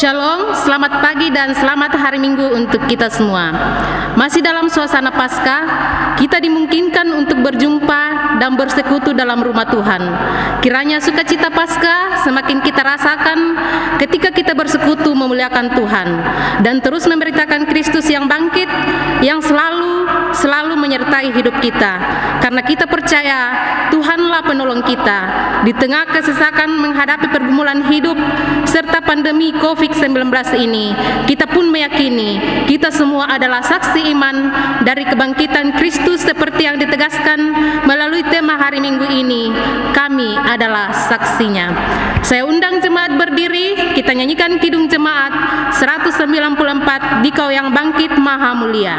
Shalom, selamat pagi dan selamat hari Minggu untuk kita semua. Masih dalam suasana Paskah, kita dimungkinkan untuk berjumpa dan bersekutu dalam rumah Tuhan. Kiranya sukacita Paskah semakin kita rasakan ketika kita bersekutu memuliakan Tuhan dan terus memberitakan Kristus yang bangkit, yang selalu menyertai hidup kita. Karena kita percaya Tuhanlah penolong kita di tengah kesesakan menghadapi pergumulan hidup serta pandemi COVID-19 ini. Kita pun meyakini kita semua adalah saksi iman dari kebangkitan Kristus seperti yang ditegaskan melalui tema hari Minggu ini. Kami adalah saksinya. Saya undang jemaat berdiri, kita nyanyikan Kidung Jemaat 194, Dikau yang bangkit maha mulia.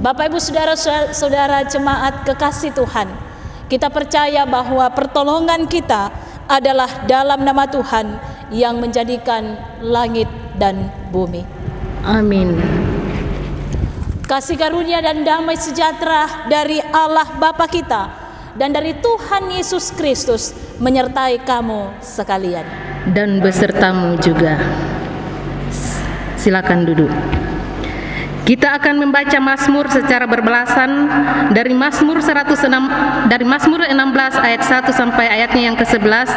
Bapak Ibu Saudara-saudara jemaat kekasih Tuhan, kita percaya bahwa pertolongan kita adalah dalam nama Tuhan yang menjadikan langit dan bumi. Amin. Kasih karunia dan damai sejahtera dari Allah Bapa kita dan dari Tuhan Yesus Kristus menyertai kamu sekalian. Dan besertamu juga. Silakan duduk. Kita akan membaca Mazmur secara berbelasan dari Mazmur 16 ayat 1 sampai ayatnya yang ke-11.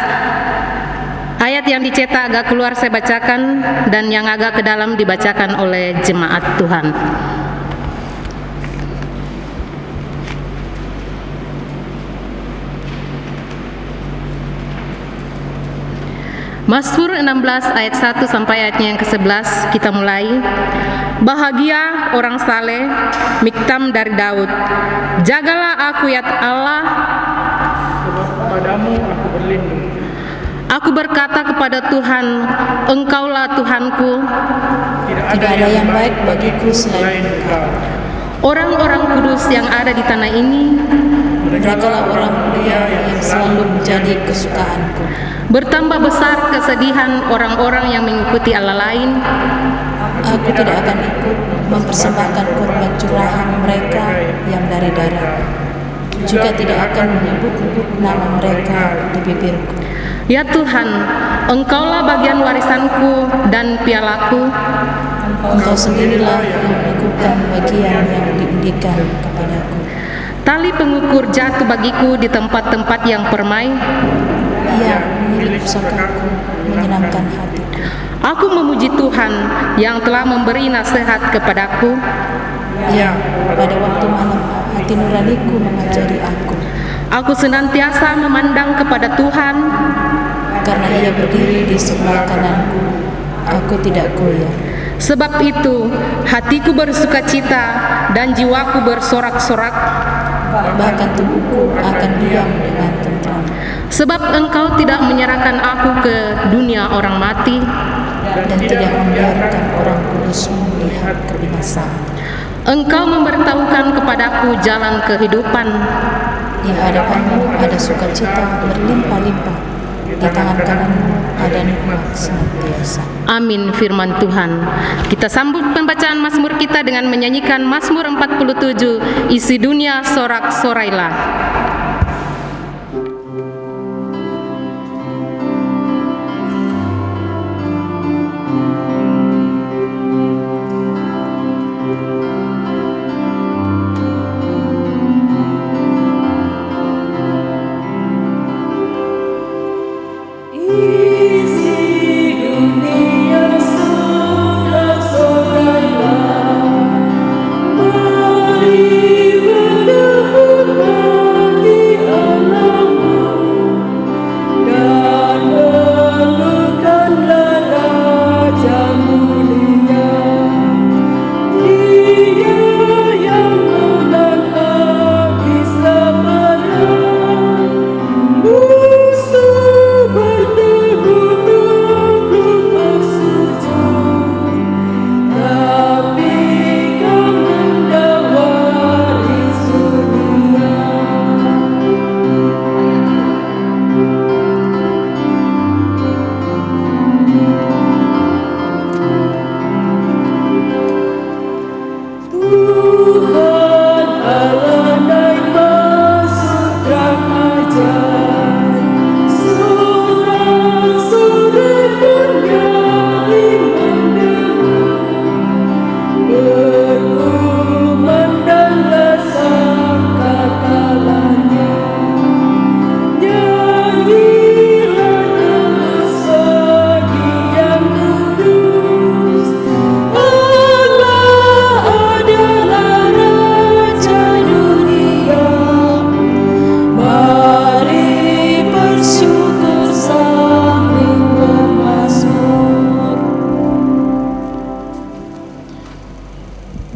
Ayat yang dicetak agak keluar saya bacakan dan yang agak ke dalam dibacakan oleh jemaat Tuhan. Mazmur 16 ayat 1 sampai ayatnya yang ke-11, kita mulai. Bahagia orang saleh, miktam dari Daud. Jagalah aku ya Allah, sebab kepadamu aku berlindung. Aku berkata kepada Tuhan, Engkaulah Tuhanku. Tidak ada yang baik bagiku selain Engkau. Orang-orang kudus yang ada di tanah ini, merekalah orang mulia yang selalu menjadi kesukaanku. Bertambah besar kesedihan orang-orang yang mengikuti Allah lain. Aku tidak akan ikut mempersembahkan korban curahan mereka yang dari darah. Juga tidak akan menyebut-nyebut nama mereka di bibirku. Ya Tuhan, Engkaulah bagian warisanku dan pialaku. Engkau sendirilah yang menegurkan bagian yang diundikan kepadaku. Tali pengukur jatuh bagiku di tempat-tempat yang permai. Ia milik pusakaku, menyenangkan hatiku. Aku memuji Tuhan yang telah memberi nasihat kepadaku. Ya, pada waktu malam hati nuraniku mengajari aku. Aku senantiasa memandang kepada Tuhan. Karena Ia berdiri di sebelah kananku, aku tidak goyah. Sebab itu, hatiku bersukacita dan jiwaku bersorak-sorak, bahkan tubuhku akan diam dengan tentram. sebab Engkau tidak menyerahkan aku ke dunia orang mati, Dan tidak membiarkan orang kudus melihat kebinasaan. Engkau memberitahukan kepadaku jalan kehidupan. Di hadapanmu ada sukacita berlimpah-limpah, di tangan kananmu ada nikmat senantiasa. Amin firman Tuhan. Kita sambut pembacaan Mazmur kita dengan menyanyikan Mazmur 47, isi dunia sorak-sorailah.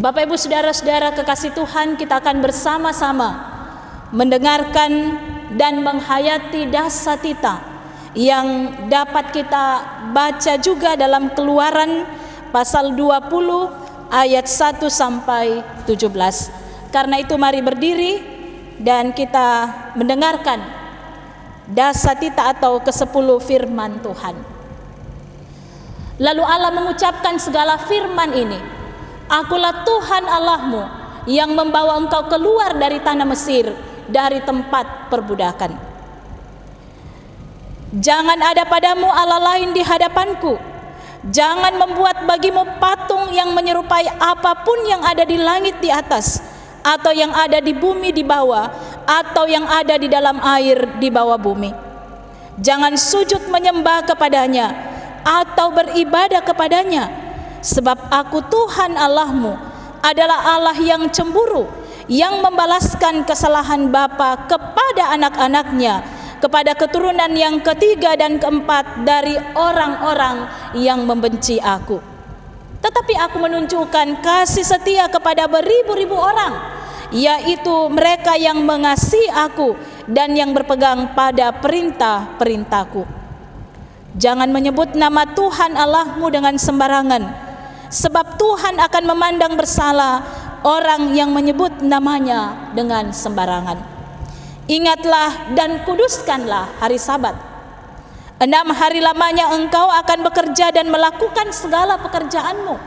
Bapak Ibu Saudara-saudara kekasih Tuhan, kita akan bersama-sama mendengarkan dan menghayati dasatita yang dapat kita baca juga dalam Keluaran pasal 20 ayat 1 sampai 17. Karena itu mari berdiri dan kita mendengarkan dasatita atau ke-10 firman Tuhan. Lalu Allah mengucapkan segala firman ini, Akulah Tuhan Allahmu yang membawa engkau keluar dari tanah Mesir, dari tempat perbudakan. Jangan ada padamu Allah lain di hadapanku. Jangan membuat bagimu patung yang menyerupai apapun yang ada di langit di atas, atau yang ada di bumi di bawah, atau yang ada di dalam air di bawah bumi. Jangan sujud menyembah kepadanya atau beribadah kepadanya. Sebab aku Tuhan Allahmu adalah Allah yang cemburu, yang membalaskan kesalahan bapa kepada anak-anaknya, kepada keturunan yang ketiga dan keempat dari orang-orang yang membenci aku. Tetapi aku menunjukkan kasih setia kepada beribu-ribu orang, yaitu mereka yang mengasihi aku dan yang berpegang pada perintah-perintahku. Jangan menyebut nama Tuhan Allahmu dengan sembarangan, sebab Tuhan akan memandang bersalah orang yang menyebut namanya dengan sembarangan. Ingatlah dan kuduskanlah hari Sabat. 6 hari lamanya engkau akan bekerja dan melakukan segala pekerjaanmu.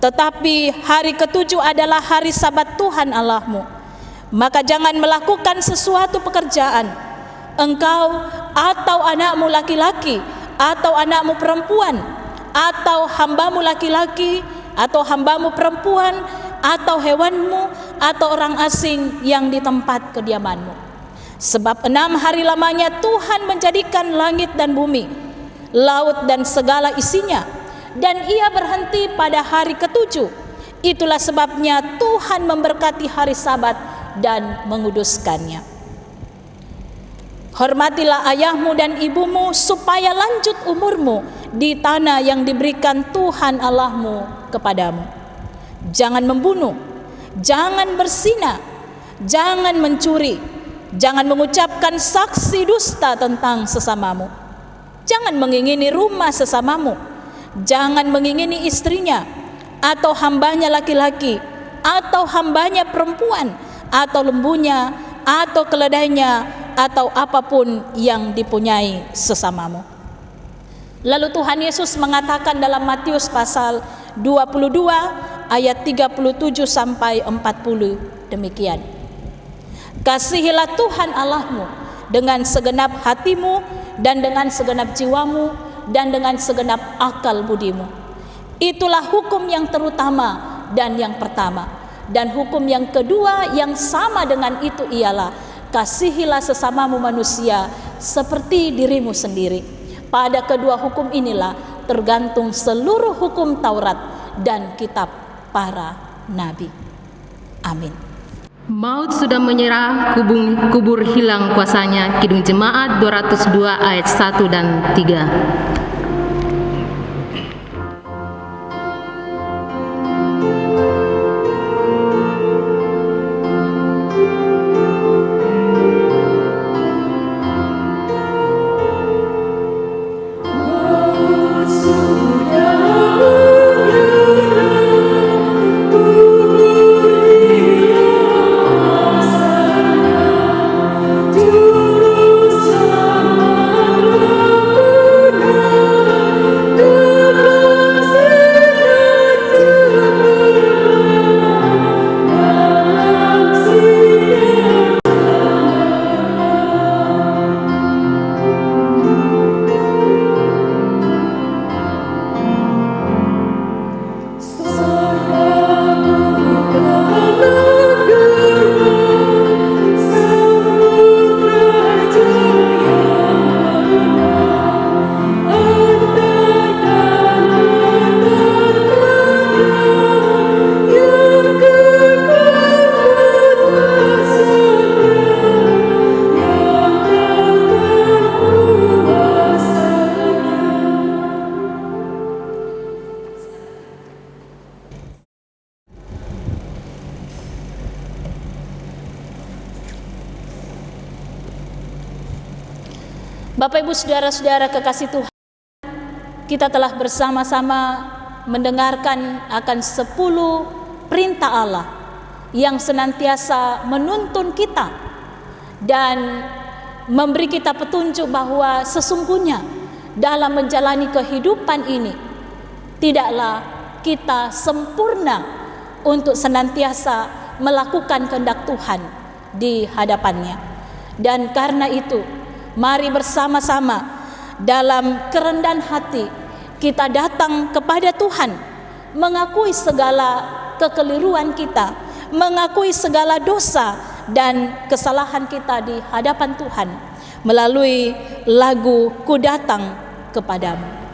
Tetapi hari ke-7 adalah hari Sabat Tuhan Allahmu. Maka jangan melakukan sesuatu pekerjaan, engkau atau anakmu laki-laki atau anakmu perempuan, atau hambamu laki-laki atau hambamu perempuan, atau hewanmu atau orang asing yang di tempat kediamanmu. Sebab 6 hari lamanya Tuhan menjadikan langit dan bumi, laut dan segala isinya, dan ia berhenti pada hari ke-7. Itulah sebabnya Tuhan memberkati hari Sabat dan menguduskannya. Hormatilah ayahmu dan ibumu supaya lanjut umurmu di tanah yang diberikan Tuhan Allahmu kepadamu. Jangan membunuh, jangan berzina, jangan mencuri, jangan mengucapkan saksi dusta tentang sesamamu, jangan mengingini rumah sesamamu, jangan mengingini istrinya, atau hambanya laki-laki, atau hambanya perempuan, atau lembunya, atau keledainya, atau apapun yang dipunyai sesamamu. Lalu Tuhan Yesus mengatakan dalam Matius pasal 22 ayat 37 sampai 40 demikian. Kasihilah Tuhan Allahmu dengan segenap hatimu dan dengan segenap jiwamu dan dengan segenap akal budimu. Itulah hukum yang terutama dan yang pertama. Dan hukum yang kedua yang sama dengan itu ialah kasihilah sesamamu manusia seperti dirimu sendiri. Pada kedua hukum inilah tergantung seluruh hukum Taurat dan kitab para nabi. Amin. Maut sudah menyerah, kubur hilang kuasanya. Kidung Jemaat 202 ayat 1 dan 3. Bapak Ibu saudara-saudara kekasih Tuhan, kita telah bersama-sama mendengarkan akan 10 perintah Allah yang senantiasa menuntun kita dan memberi kita petunjuk bahwa sesungguhnya dalam menjalani kehidupan ini tidaklah kita sempurna untuk senantiasa melakukan kehendak Tuhan di hadapannya. Dan karena itu mari bersama-sama dalam kerendahan hati kita datang kepada Tuhan, mengakui segala kekeliruan kita, mengakui segala dosa dan kesalahan kita di hadapan Tuhan melalui lagu Ku Datang Kepadamu.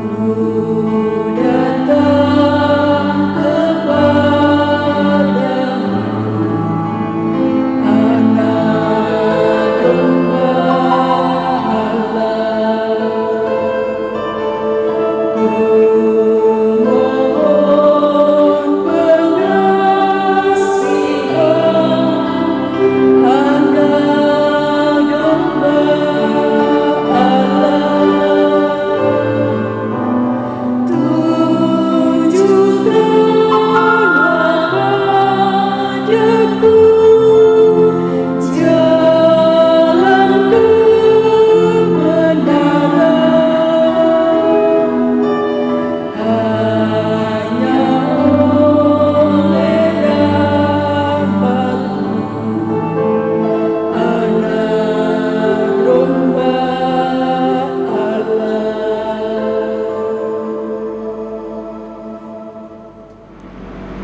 Ku datang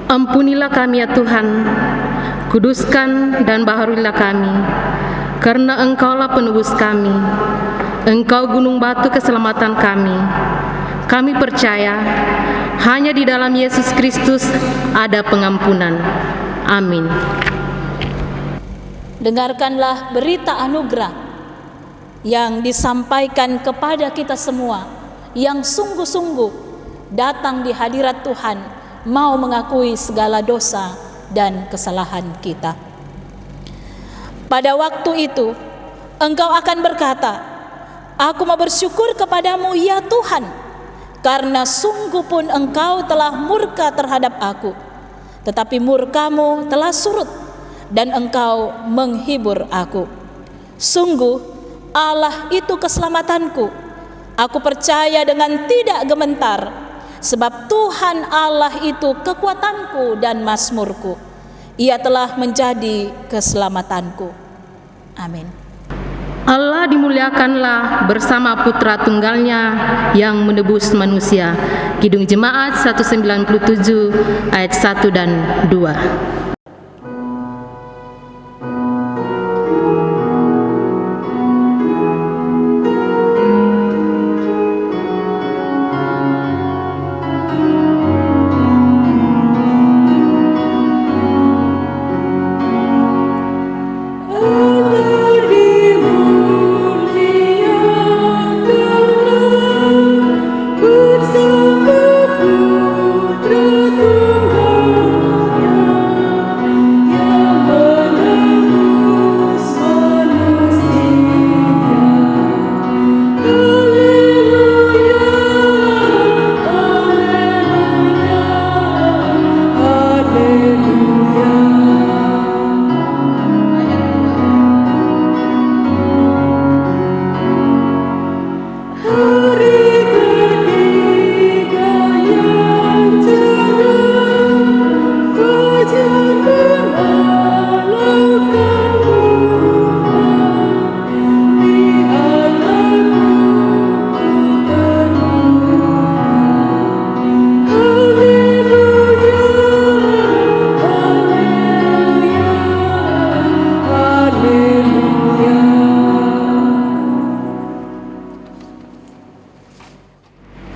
Ampunilah kami ya Tuhan, kuduskan dan baharuilah kami, karena Engkaulah penebus kami, Engkau gunung batu keselamatan kami. Kami percaya hanya di dalam Yesus Kristus ada pengampunan. Amin. Dengarkanlah berita anugerah yang disampaikan kepada kita semua yang sungguh-sungguh datang di hadirat Tuhan, mau mengakui segala dosa dan kesalahan kita. Pada waktu itu, engkau akan berkata, "Aku mau bersyukur kepadamu ya Tuhan, karena sungguh pun engkau telah murka terhadap aku, tetapi murkamu telah surut, dan engkau menghibur aku. Sungguh, Allah itu keselamatanku. Aku percaya dengan tidak gementar, sebab Tuhan Allah itu kekuatanku dan mazmurku. Ia telah menjadi keselamatanku." Amin. Allah dimuliakanlah bersama Putra Tunggalnya yang menebus manusia. Kidung Jemaat 197 ayat 1 dan 2.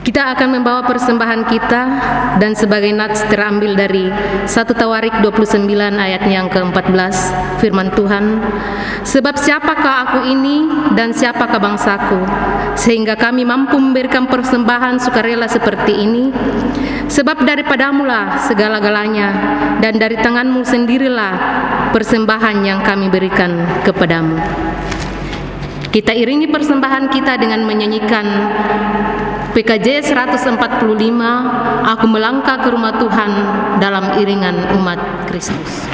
Kita akan membawa persembahan kita, dan sebagai nats terambil dari 1 Tawarik 29 ayat yang ke-14, firman Tuhan, "Sebab siapakah aku ini dan siapakah bangsaku, sehingga kami mampu memberikan persembahan sukarela seperti ini? Sebab daripadamulah segala-galanya, dan dari tanganmu sendirilah persembahan yang kami berikan kepadamu." Kita iringi persembahan kita dengan menyanyikan PKJ 145, "Aku melangkah ke rumah Tuhan dalam iringan umat Kristus."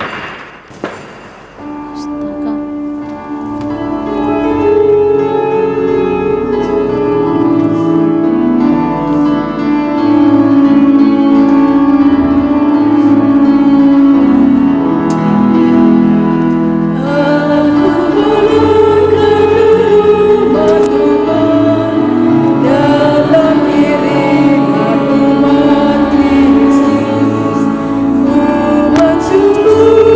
Ku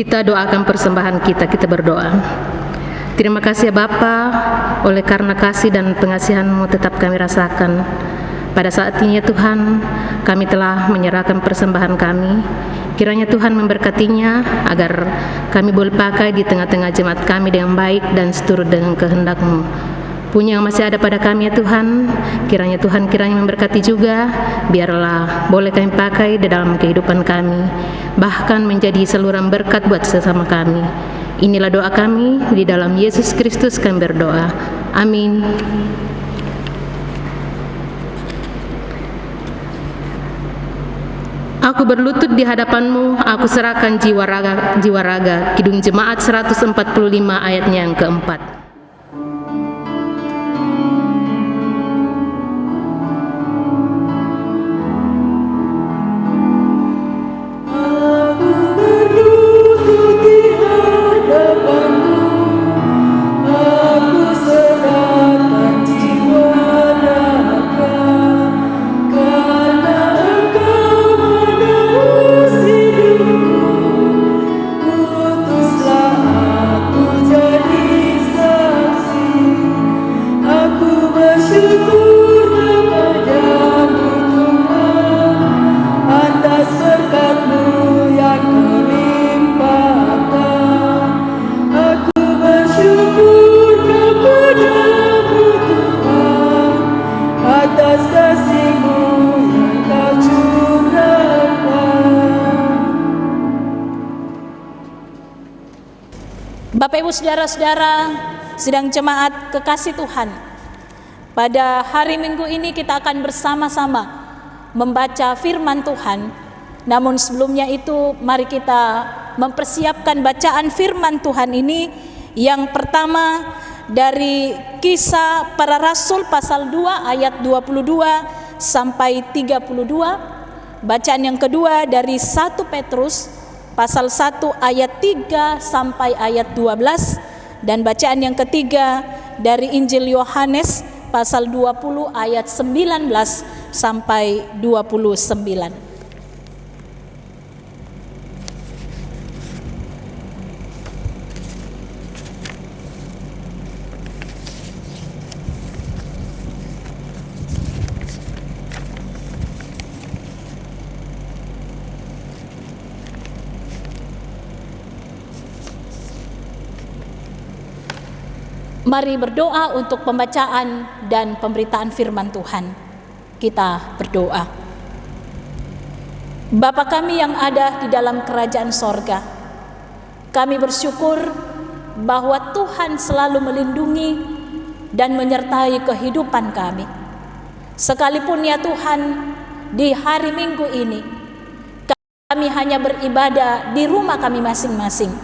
Kita doakan persembahan kita berdoa. Terima kasih ya Bapa, oleh karena kasih dan pengasihan-Mu tetap kami rasakan. Pada saat ini ya Tuhan, kami telah menyerahkan persembahan kami. Kiranya Tuhan memberkatinya agar kami boleh pakai di tengah-tengah jemaat kami dengan baik dan seturut dengan kehendak-Mu. Punya yang masih ada pada kami ya Tuhan, kiranya Tuhan memberkati juga, biarlah boleh kami pakai di dalam kehidupan kami, bahkan menjadi saluran berkat buat sesama kami. Inilah doa kami, di dalam Yesus Kristus kami berdoa. Amin. Aku berlutut di hadapan-Mu, aku serahkan jiwa raga. Kidung Jemaat 145 ayatnya yang keempat. Bapak Ibu Saudara-saudara, sidang jemaat kekasih Tuhan, pada hari Minggu ini kita akan bersama-sama membaca firman Tuhan. Namun sebelumnya itu, mari kita mempersiapkan bacaan firman Tuhan ini. Yang pertama dari Kisah Para Rasul pasal 2 ayat 22 sampai 32. Bacaan yang kedua dari 1 Petrus pasal 1 ayat 3 sampai ayat 12, dan bacaan yang ketiga dari Injil Yohanes pasal 20 ayat 19 sampai 29. Mari berdoa untuk pembacaan dan pemberitaan firman Tuhan. Kita berdoa. Bapa kami yang ada di dalam kerajaan sorga, kami bersyukur bahwa Tuhan selalu melindungi dan menyertai kehidupan kami. Sekalipun ya Tuhan, di hari Minggu ini kami hanya beribadah di rumah kami masing-masing.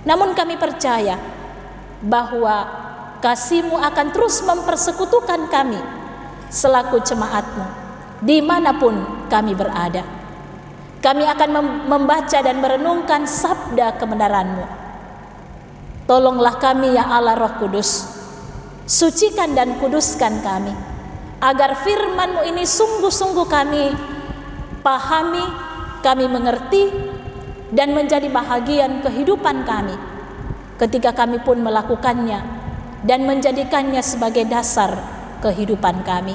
Namun kami percaya bahwa kasih-Mu akan terus mempersekutukan kami selaku jemaat-Mu dimanapun kami berada. Kami akan membaca dan merenungkan sabda kebenaran-Mu. Tolonglah kami ya Allah Roh Kudus, sucikan dan kuduskan kami, agar firman-Mu ini sungguh-sungguh kami pahami, kami mengerti, dan menjadi bahagian kehidupan kami ketika kami pun melakukannya dan menjadikannya sebagai dasar kehidupan kami,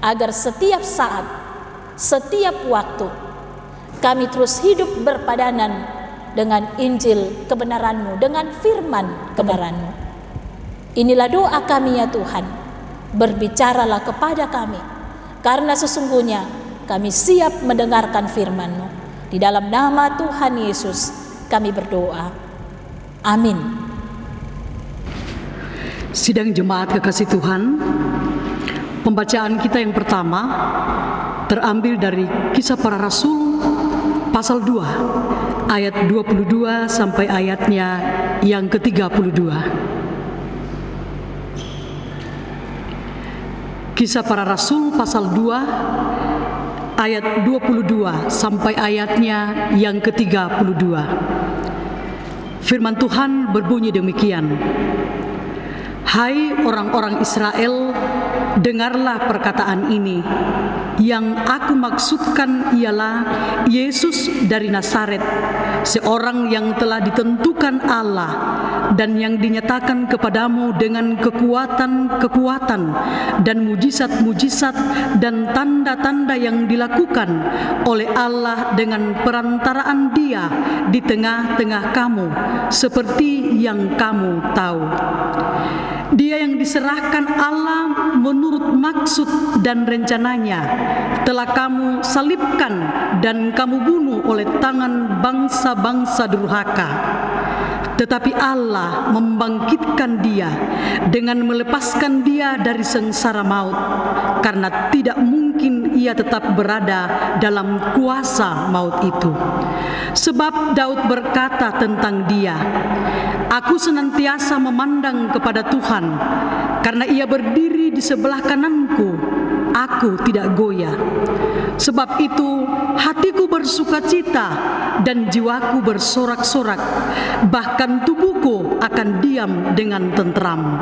agar setiap saat, setiap waktu kami terus hidup berpadanan dengan Injil kebenaran-Mu, dengan firman kebenaran-Mu. Inilah doa kami ya Tuhan, berbicaralah kepada kami, karena sesungguhnya kami siap mendengarkan firman-Mu. Di dalam nama Tuhan Yesus kami berdoa. Amin. Sidang jemaat kekasih Tuhan, pembacaan kita yang pertama terambil dari Kisah Para Rasul pasal 2 ayat 22 sampai ayatnya yang ke-32. Kisah Para Rasul pasal 2 ayat 22 sampai ayatnya yang ke-32. Firman Tuhan berbunyi demikian. Hai orang-orang Israel, dengarlah perkataan ini. Yang aku maksudkan ialah Yesus dari Nazaret, seorang yang telah ditentukan Allah dan yang dinyatakan kepadamu dengan kekuatan-kekuatan dan mujizat-mujizat dan tanda-tanda yang dilakukan oleh Allah dengan perantaraan Dia di tengah-tengah kamu, seperti yang kamu tahu. Dia yang diserahkan Allah menurut maksud dan rencananya telah kamu salibkan dan kamu bunuh oleh tangan bangsa-bangsa durhaka. Tetapi Allah membangkitkan Dia dengan melepaskan Dia dari sengsara maut, karena tidak mungkin Ia tetap berada dalam kuasa maut itu. Sebab Daud berkata tentang Dia, "Aku senantiasa memandang kepada Tuhan, karena Ia berdiri di sebelah kananku, aku tidak goyah. Sebab itu hatiku bersukacita dan jiwaku bersorak-sorak, bahkan tubuhku akan diam dengan tentram.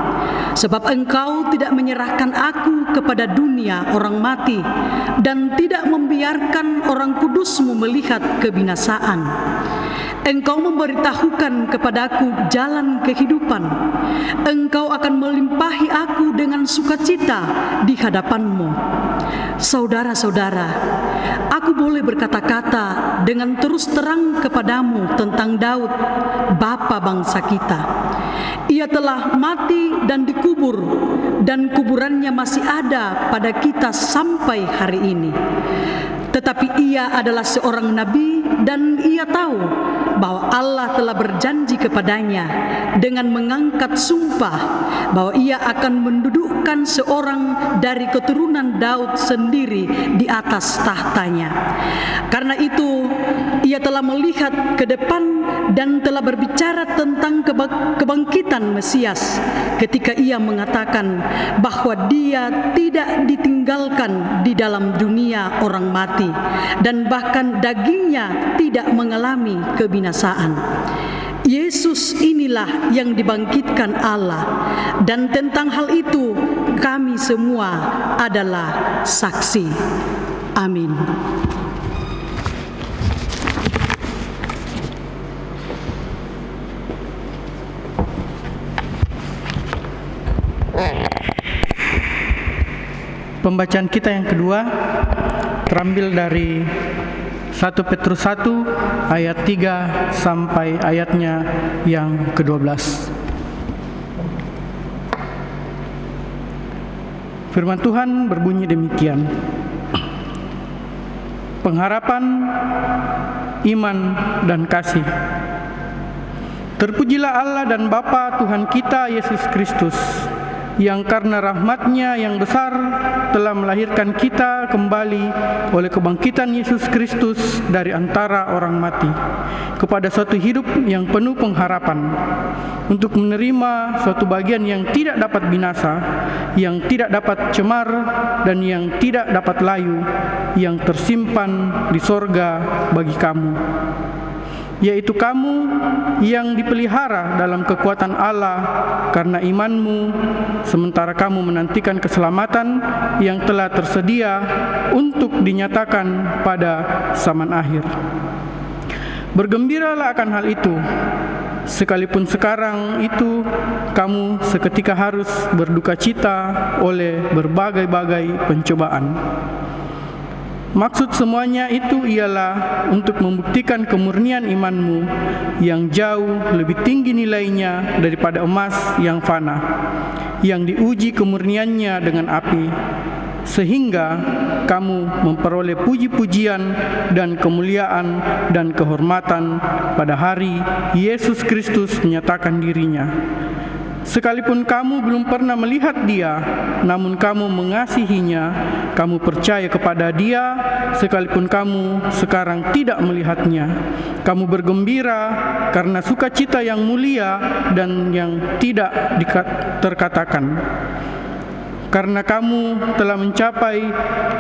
Sebab Engkau tidak menyerahkan aku kepada dunia orang mati, dan tidak membiarkan orang kudus-Mu melihat kebinasaan. Engkau memberitahukan kepadaku jalan kehidupan. Engkau akan melimpahi aku dengan sukacita di hadapan-Mu." Saudara-saudara, aku boleh berkata-kata dengan terus terang kepadamu tentang Daud, bapa bangsa kita. Ia telah mati dan dikubur, dan kuburannya masih ada pada kita sampai hari ini. Tetapi ia adalah seorang nabi, dan ia tahu bahwa Allah telah berjanji kepadanya dengan mengangkat sumpah bahwa ia akan mendudukkan seorang dari keturunan Daud sendiri di atas tahtanya. Karena itu ia telah melihat ke depan dan telah berbicara tentang kebangkitan Mesias ketika ia mengatakan bahwa Dia tidak ditinggalkan di dalam dunia orang mati, dan bahkan dagingnya tidak mengalami kebinasaan. Yesus inilah yang dibangkitkan Allah, dan tentang hal itu kami semua adalah saksi. Amin. Pembacaan kita yang kedua terambil dari 1 Petrus 1 ayat 3 sampai ayatnya yang ke-12. Firman Tuhan berbunyi demikian. Pengharapan, iman, dan kasih. Terpujilah Allah dan Bapa Tuhan kita Yesus Kristus, yang karena rahmat-Nya yang besar telah melahirkan kita kembali oleh kebangkitan Yesus Kristus dari antara orang mati kepada suatu hidup yang penuh pengharapan, untuk menerima suatu bagian yang tidak dapat binasa, yang tidak dapat cemar, dan yang tidak dapat layu, yang tersimpan di sorga bagi kamu, yaitu kamu yang dipelihara dalam kekuatan Allah karena imanmu, sementara kamu menantikan keselamatan yang telah tersedia untuk dinyatakan pada zaman akhir. Bergembiralah akan hal itu, sekalipun sekarang itu kamu seketika harus berduka cita oleh berbagai-bagai pencobaan. Maksud semuanya itu ialah untuk membuktikan kemurnian imanmu yang jauh lebih tinggi nilainya daripada emas yang fana, yang diuji kemurniannya dengan api, sehingga kamu memperoleh puji-pujian dan kemuliaan dan kehormatan pada hari Yesus Kristus menyatakan dirinya. Sekalipun kamu belum pernah melihat Dia, namun kamu mengasihinya, kamu percaya kepada Dia, sekalipun kamu sekarang tidak melihatnya. Kamu bergembira karena sukacita yang mulia dan yang tidak terkatakan, karena kamu telah mencapai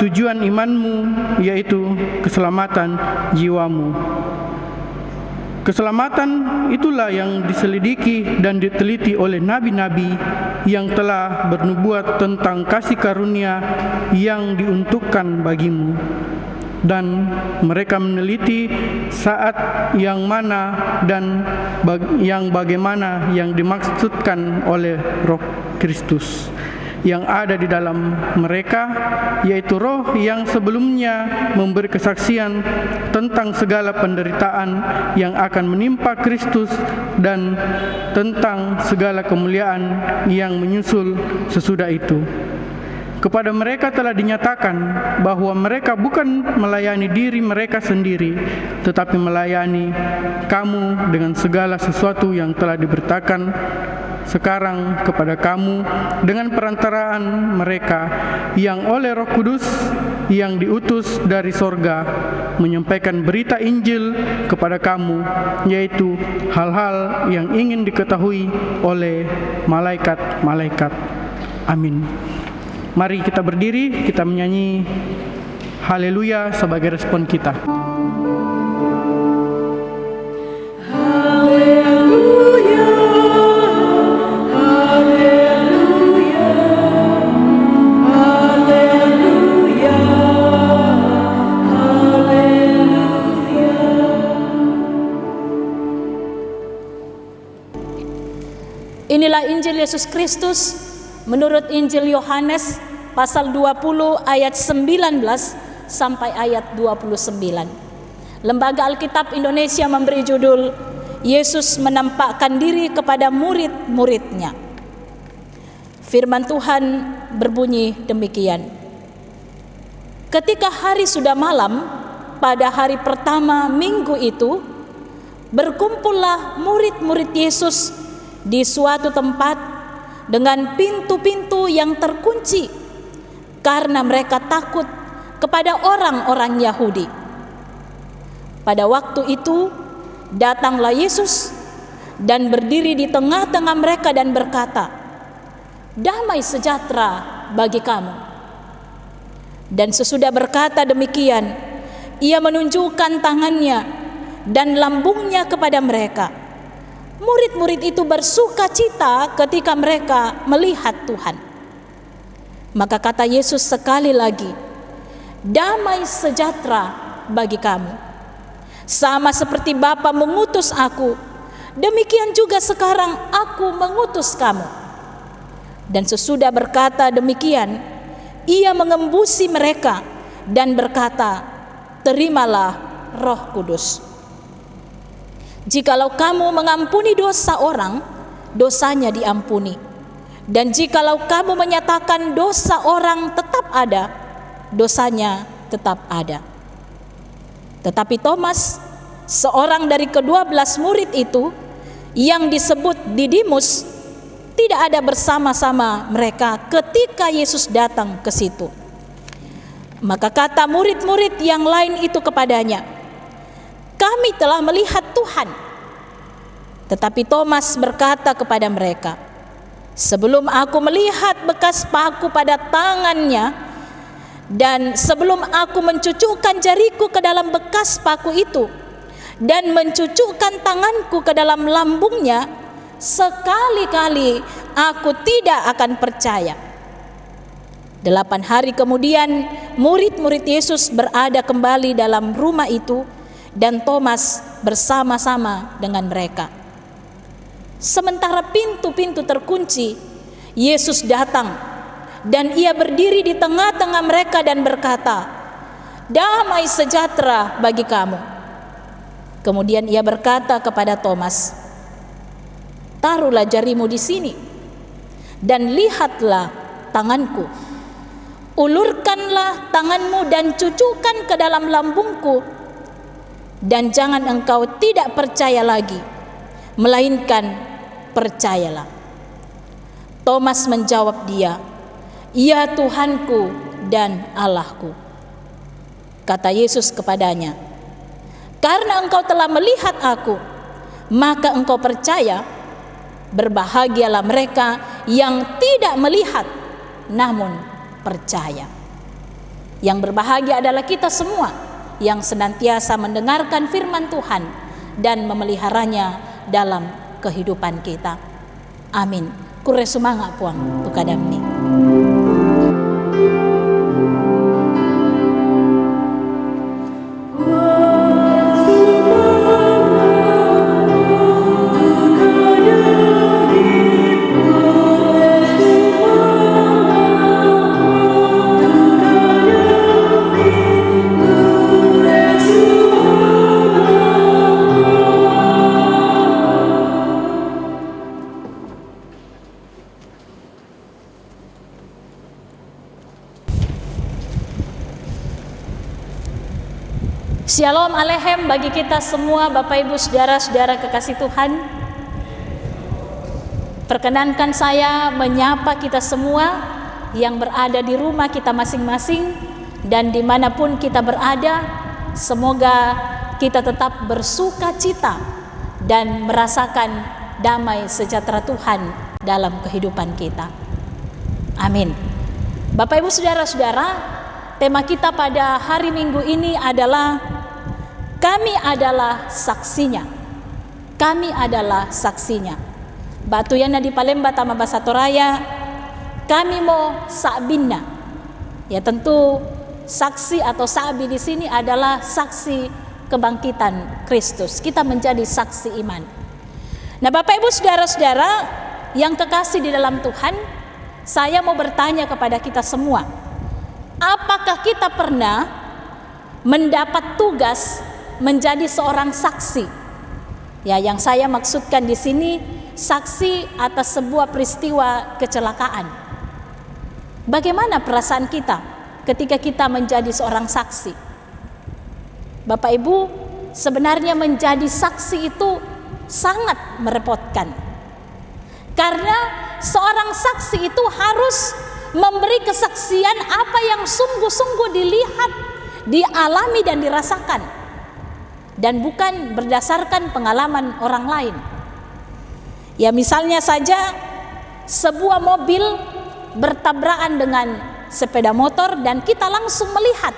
tujuan imanmu, yaitu keselamatan jiwamu. Keselamatan itulah yang diselidiki dan diteliti oleh nabi-nabi yang telah bernubuat tentang kasih karunia yang diuntukkan bagimu. Dan mereka meneliti saat yang mana dan yang bagaimana yang dimaksudkan oleh Roh Kristus yang ada di dalam mereka, yaitu Roh yang sebelumnya memberi kesaksian tentang segala penderitaan yang akan menimpa Kristus dan tentang segala kemuliaan yang menyusul sesudah itu. Kepada mereka telah dinyatakan bahwa mereka bukan melayani diri mereka sendiri, tetapi melayani kamu dengan segala sesuatu yang telah diberitakan sekarang kepada kamu dengan perantaraan mereka yang oleh Roh Kudus yang diutus dari sorga menyampaikan berita Injil kepada kamu, yaitu hal-hal yang ingin diketahui oleh malaikat-malaikat. Amin. Mari kita berdiri, kita menyanyi Haleluya sebagai respon kita. Inilah Injil Yesus Kristus menurut Injil Yohanes pasal 20 ayat 19 sampai ayat 29. Lembaga Alkitab Indonesia memberi judul Yesus menampakkan diri kepada murid-muridnya. Firman Tuhan berbunyi demikian. Ketika hari sudah malam, pada hari pertama minggu itu, berkumpullah murid-murid Yesus di suatu tempat dengan pintu-pintu yang terkunci karena mereka takut kepada orang-orang Yahudi. Pada waktu itu datanglah Yesus dan berdiri di tengah-tengah mereka dan berkata, "Damai sejahtera bagi kamu." Dan sesudah berkata demikian, ia menunjukkan tangannya dan lambungnya kepada mereka. Murid-murid itu bersuka cita ketika mereka melihat Tuhan. Maka kata Yesus sekali lagi, "Damai sejahtera bagi kamu. Sama seperti Bapa mengutus aku, demikian juga sekarang aku mengutus kamu." Dan sesudah berkata demikian, ia mengembusi mereka dan berkata, "Terimalah Roh Kudus. Jikalau kamu mengampuni dosa orang, dosanya diampuni. Dan jikalau kamu menyatakan dosa orang tetap ada, dosanya tetap ada." Tetapi Thomas, seorang dari ke-12 murid itu, yang disebut Didimus, tidak ada bersama-sama mereka ketika Yesus datang ke situ. Maka kata murid-murid yang lain itu kepadanya, "Kami telah melihat Tuhan." Tetapi Thomas berkata kepada mereka, "Sebelum aku melihat bekas paku pada tangannya, dan sebelum aku mencucukkan jariku ke dalam bekas paku itu, dan mencucukkan tanganku ke dalam lambungnya, sekali-kali aku tidak akan percaya." 8 hari kemudian, murid-murid Yesus berada kembali dalam rumah itu, dan Thomas bersama-sama dengan mereka. Sementara pintu-pintu terkunci, Yesus datang dan ia berdiri di tengah-tengah mereka dan berkata, "Damai sejahtera bagi kamu." Kemudian ia berkata kepada Thomas, "Taruhlah jarimu di sini dan lihatlah tanganku. Ulurkanlah tanganmu dan cucukkan ke dalam lambungku. Dan jangan engkau tidak percaya lagi, melainkan percayalah." Thomas menjawab dia, "Ya Tuhanku dan Allahku." Kata Yesus kepadanya, "Karena engkau telah melihat aku, maka engkau percaya. Berbahagialah mereka yang tidak melihat, namun percaya." Yang berbahagia adalah kita semua yang senantiasa mendengarkan firman Tuhan dan memeliharanya dalam kehidupan kita. Amin. Kure sumanga puang tukadamni. Shalom Aleichem bagi kita semua, Bapak Ibu saudara-saudara kekasih Tuhan. Perkenankan saya menyapa kita semua yang berada di rumah kita masing-masing dan dimanapun kita berada. Semoga kita tetap bersuka cita dan merasakan damai sejahtera Tuhan dalam kehidupan kita. Amin. Bapak Ibu saudara-saudara, tema kita pada hari Minggu ini adalah kami adalah saksinya. Kami adalah saksinya. Batu yana di Palemba tama bahasa Toraya, kami mau sabinna. Ya tentu saksi atau sabi di sini adalah saksi kebangkitan Kristus. Kita menjadi saksi iman. Nah, Bapak Ibu saudara-saudara yang kekasih di dalam Tuhan, saya mau bertanya kepada kita semua. Apakah kita pernah mendapat tugas menjadi seorang saksi? Ya, yang saya maksudkan di sini saksi atas sebuah peristiwa kecelakaan. Bagaimana perasaan kita ketika kita menjadi seorang saksi? Bapak Ibu, sebenarnya menjadi saksi itu sangat merepotkan. Karena seorang saksi itu harus memberi kesaksian apa yang sungguh-sungguh dilihat, dialami dan dirasakan, dan bukan berdasarkan pengalaman orang lain. Ya, misalnya saja sebuah mobil bertabrakan dengan sepeda motor dan kita langsung melihat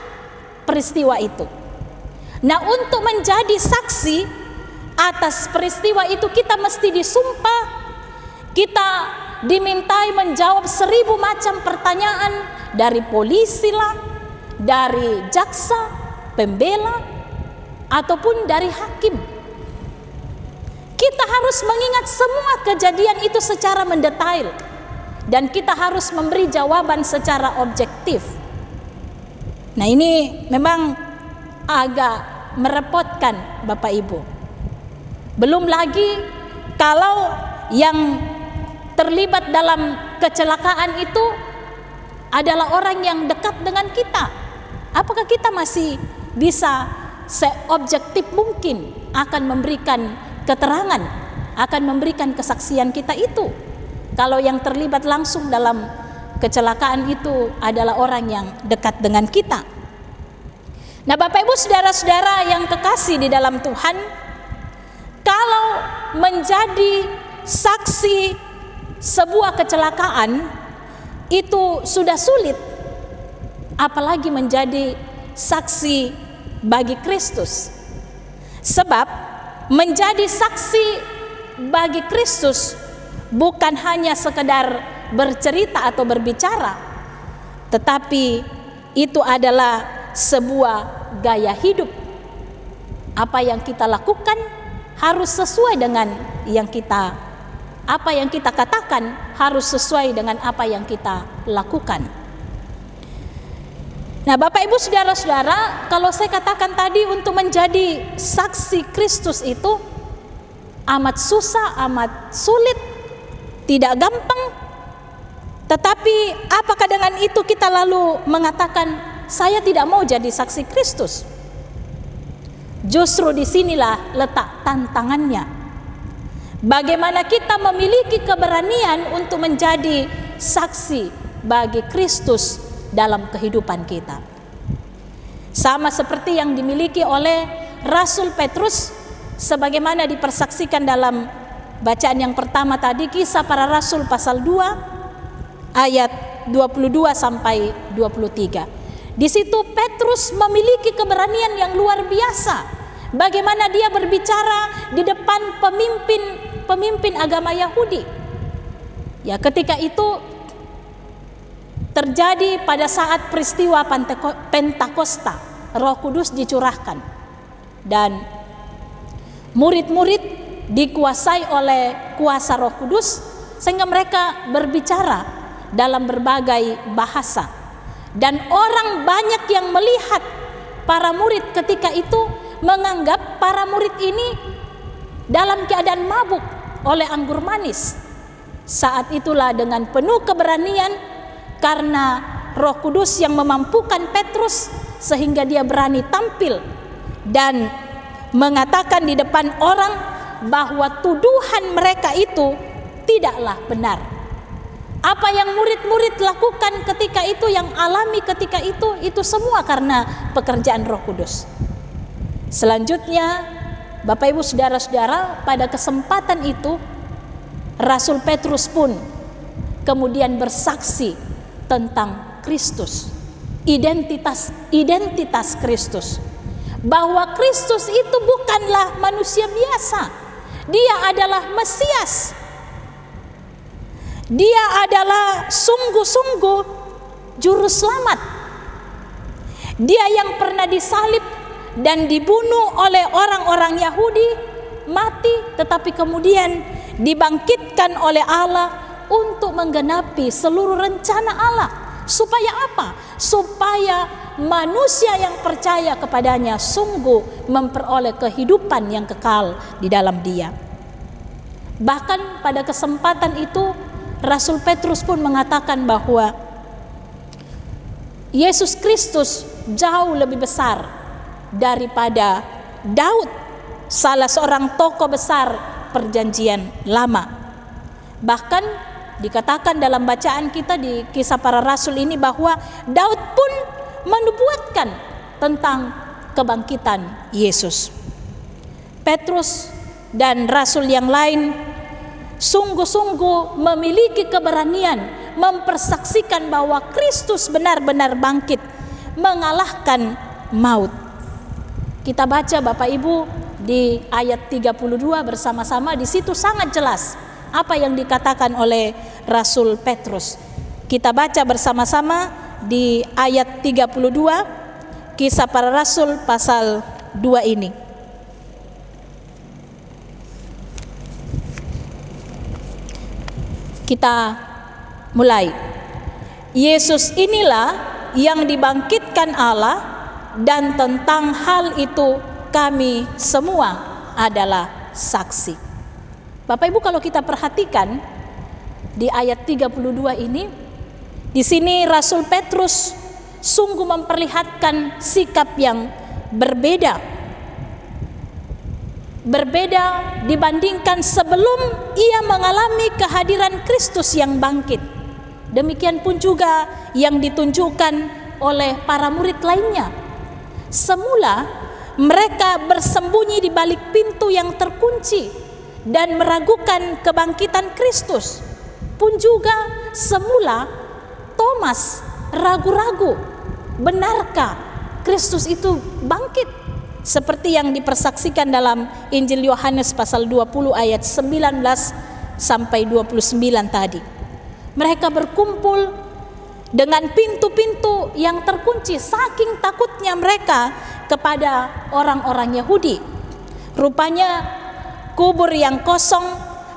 peristiwa itu. Nah, untuk menjadi saksi atas peristiwa itu kita mesti disumpah, kita dimintai menjawab 1000 macam pertanyaan dari polisi lah, dari jaksa, pembela, ataupun dari hakim. Kita harus mengingat semua kejadian itu secara mendetail dan kita harus memberi jawaban secara objektif. Nah, ini memang agak merepotkan Bapak Ibu. Belum lagi kalau yang terlibat dalam kecelakaan itu adalah orang yang dekat dengan kita. Apakah kita masih bisa seobjektif mungkin akan memberikan keterangan, akan memberikan kesaksian kita itu? Kalau yang terlibat langsung dalam kecelakaan itu adalah orang yang dekat dengan kita. Nah, Bapak Ibu saudara-saudara yang kekasih di dalam Tuhan, kalau menjadi saksi sebuah kecelakaan itu sudah sulit, apalagi menjadi saksi bagi Kristus. Sebab menjadi saksi bagi Kristus bukan hanya sekedar bercerita atau berbicara, tetapi itu adalah sebuah gaya hidup. Apa yang kita lakukan harus sesuai dengan apa yang kita katakan harus sesuai dengan apa yang kita lakukan. Nah, Bapak Ibu saudara-saudara, kalau saya katakan tadi untuk menjadi saksi Kristus itu amat susah, amat sulit, tidak gampang. Tetapi apakah dengan itu kita lalu mengatakan saya tidak mau jadi saksi Kristus? Justru disinilah letak tantangannya. Bagaimana kita memiliki keberanian untuk menjadi saksi bagi Kristus dalam kehidupan kita. Sama seperti yang dimiliki oleh Rasul Petrus, sebagaimana dipersaksikan dalam bacaan yang pertama tadi, Kisah Para Rasul pasal 2 ayat 22 sampai 23. Di situ Petrus memiliki keberanian yang luar biasa. Bagaimana dia berbicara di depan pemimpin agama Yahudi. Ya, ketika itu terjadi pada saat peristiwa Pentakosta, Roh Kudus dicurahkan dan murid-murid dikuasai oleh kuasa Roh Kudus sehingga mereka berbicara dalam berbagai bahasa, dan orang banyak yang melihat para murid ketika itu menganggap para murid ini dalam keadaan mabuk oleh anggur manis. Saat itulah dengan penuh keberanian, karena Roh Kudus yang memampukan Petrus sehingga dia berani tampil dan mengatakan di depan orang bahwa tuduhan mereka itu tidaklah benar. Apa yang murid-murid lakukan ketika itu, yang alami ketika itu semua karena pekerjaan Roh Kudus. Selanjutnya, Bapak Ibu Saudara-saudara, pada kesempatan itu Rasul Petrus pun kemudian bersaksi tentang Kristus, identitas Kristus, bahwa Kristus itu bukanlah manusia biasa. Dia adalah Mesias. Dia adalah sungguh-sungguh juru selamat. Dia yang pernah disalib dan dibunuh oleh orang-orang Yahudi, mati, tetapi kemudian dibangkitkan oleh Allah untuk menggenapi seluruh rencana Allah. Supaya apa? Supaya manusia yang percaya kepadanya sungguh memperoleh kehidupan yang kekal di dalam Dia. Bahkan pada kesempatan itu Rasul Petrus pun mengatakan bahwa Yesus Kristus jauh lebih besar daripada Daud, salah seorang tokoh besar Perjanjian Lama. Bahkan dikatakan dalam bacaan kita di Kisah Para Rasul ini bahwa Daud pun menubuatkan tentang kebangkitan Yesus. Petrus dan rasul yang lain sungguh-sungguh memiliki keberanian mempersaksikan bahwa Kristus benar-benar bangkit, mengalahkan maut. Kita baca Bapak Ibu di ayat 32 bersama-sama, di situ sangat jelas apa yang dikatakan oleh Rasul Petrus. Kita baca bersama-sama di ayat 32 Kisah Para Rasul pasal 2 ini. Kita mulai. Yesus inilah yang dibangkitkan Allah, dan tentang hal itu kami semua adalah saksi. Bapak Ibu, kalau kita perhatikan di ayat 32 ini, di sini Rasul Petrus sungguh memperlihatkan sikap yang berbeda dibandingkan sebelum ia mengalami kehadiran Kristus yang bangkit. Demikian pun juga yang ditunjukkan oleh para murid lainnya. Semula mereka bersembunyi di balik pintu yang terkunci dan meragukan kebangkitan Kristus. Pun juga semula Thomas ragu-ragu, benarkah Kristus itu bangkit? Seperti yang dipersaksikan dalam Injil Yohanes pasal 20 ayat 19 sampai 29 tadi. Mereka berkumpul dengan pintu-pintu yang terkunci, saking takutnya mereka kepada orang-orang Yahudi. Rupanya kubur yang kosong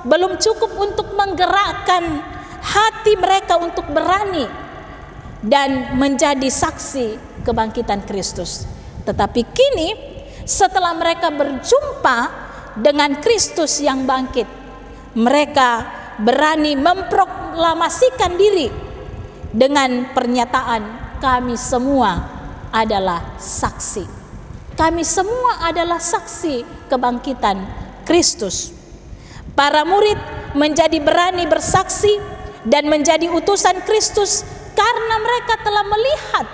belum cukup untuk menggerakkan hati mereka untuk berani dan menjadi saksi kebangkitan Kristus. Tetapi kini setelah mereka berjumpa dengan Kristus yang bangkit, mereka berani memproklamasikan diri dengan pernyataan, kami semua adalah saksi. Kami semua adalah saksi kebangkitan Kristus. Para murid menjadi berani bersaksi dan menjadi utusan Kristus karena mereka telah melihat,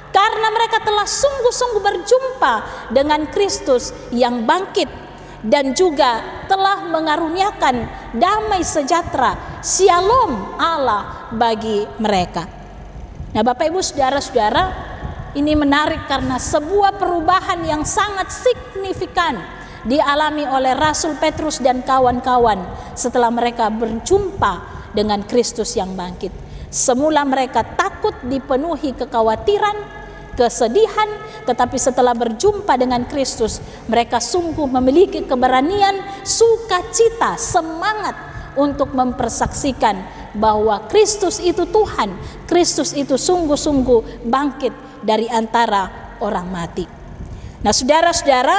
karena mereka telah sungguh-sungguh berjumpa dengan Kristus yang bangkit dan juga telah mengaruniakan damai sejahtera, shalom Allah bagi mereka. Nah, Bapak Ibu Saudara-saudara, Ini menarik karena sebuah perubahan yang sangat signifikan dialami oleh Rasul Petrus dan kawan-kawan setelah mereka berjumpa dengan Kristus yang bangkit. Semula mereka takut, dipenuhi kekhawatiran, kesedihan, tetapi setelah berjumpa dengan Kristus, mereka sungguh memiliki keberanian, sukacita, semangat untuk mempersaksikan bahwa Kristus itu Tuhan, Kristus itu sungguh-sungguh bangkit dari antara orang mati. Nah, saudara-saudara,